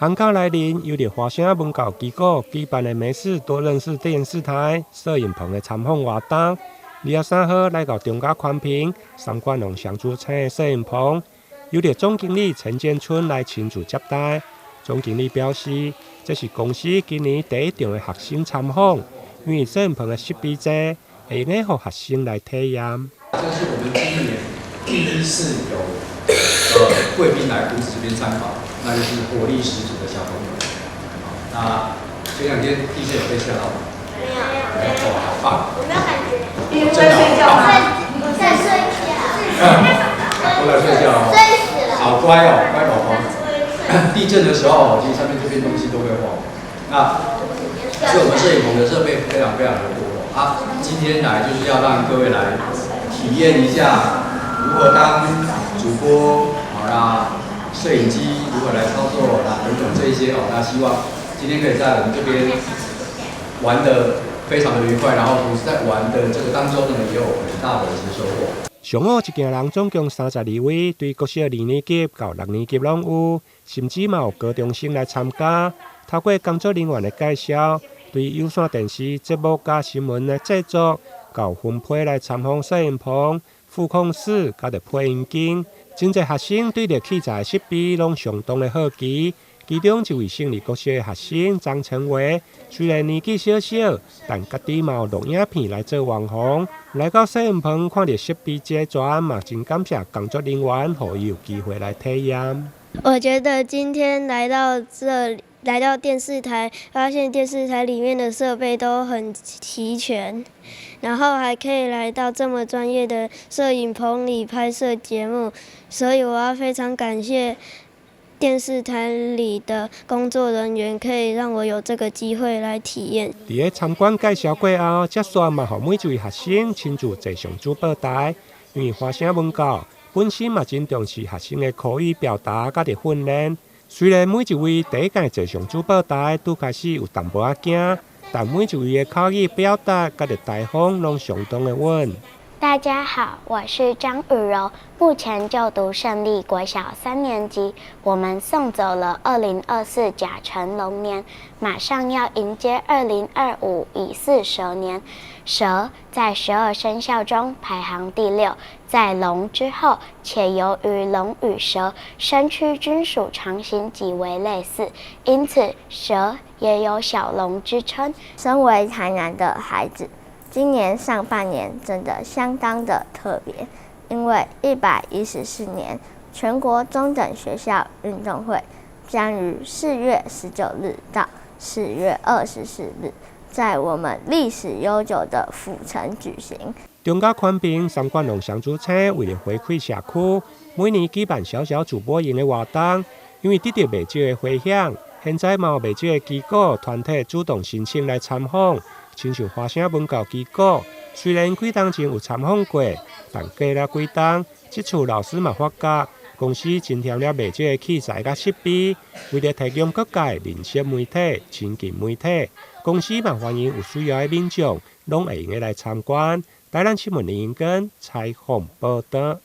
寒假来临，由着华声文教机构举办的美事多认识电视台摄影棚的参访活动，23号来到中嘉宽屏三观龙相主车的摄影棚，由着总经理陈建春来亲自接待。总经理表示，这是公司今年第一场的学生参访，因为摄影棚的设备多，会用让学生来体验。这是我们今年第一次有贵宾来竹子这边参访，那就是活力十足的小朋友。那前2天地震有被吓到吗？没有。没有，哦，好棒！我没有感觉。你在睡觉吗？我在睡觉。都来睡觉哦。睡死了。好乖哦，乖宝宝。地震的时候，其实上面这边东西都会晃。那所以我们摄影棚的设备非常非常的多啊。今天来就是要让各位来体验一下如何当主播，好啦，摄影机如何来操作啦，等等这一些哦。那希望今天可以在我们这边玩得非常的愉快，然后同时在玩的这个当中呢，也有很大的一些收获。上午一行人总共32位，对国小2年级到6年级拢有，甚至嘛有高中生来参加。透过工作人员的介绍，对有线电视节目加新闻的制作，到分配来参访摄影棚、副控室，甲着配音间。真侪学生对着器材设备拢相当的好奇。其中一位胜利国小的学生张成伟，虽然年纪小小，但家己嘛有录影片来做网红。来到摄影棚看到设备齐全，嘛真感谢工作人员，让伊有机会来体验。我觉得今天来到电视台，发现电视台里面的设备都很齐全，然后还可以来到这么专业的摄影棚里拍摄节目，所以我要非常感谢电视台里的工作人员，可以让我有这个机会来体验。伫个参观介绍过后，接续嘛，互每一位学生亲自坐上主报台，因为华声文教本身嘛真重视学生的口语表达甲着训练。虽然每一位第一届坐上主报台，拄开始有淡薄仔惊，但每一位的口语表达甲着台风拢相当的稳。大家好，我是张雨柔，目前就读胜利国小3年级。我们送走了2024甲辰龙年，马上要迎接2025乙巳蛇年。蛇在12生肖中排行第6，在龙之后，且由于龙与蛇身躯均属长形极为类似，因此蛇也有小龙之称。身为台南的孩子，今年上半年真的相当的特别，因为114年全国中等学校运动会将于4月19日到4月24日，在我们历史悠久的府城举行。中嘉宽屏三观龙相主车为了回馈社区，每年举办小小主播营的活动，因为得到不少的回响，现在嘛有不少的机构团体主动申请来参访。亲像华声文教机构，虽然几冬前有参访过，但过了几冬，这次老师嘛发觉，公司增添了不少的器材甲设备，为了提供各界连线媒体、亲近媒体，公司嘛欢迎有需要的民众，拢会用来参观。台南新闻林根采访报道。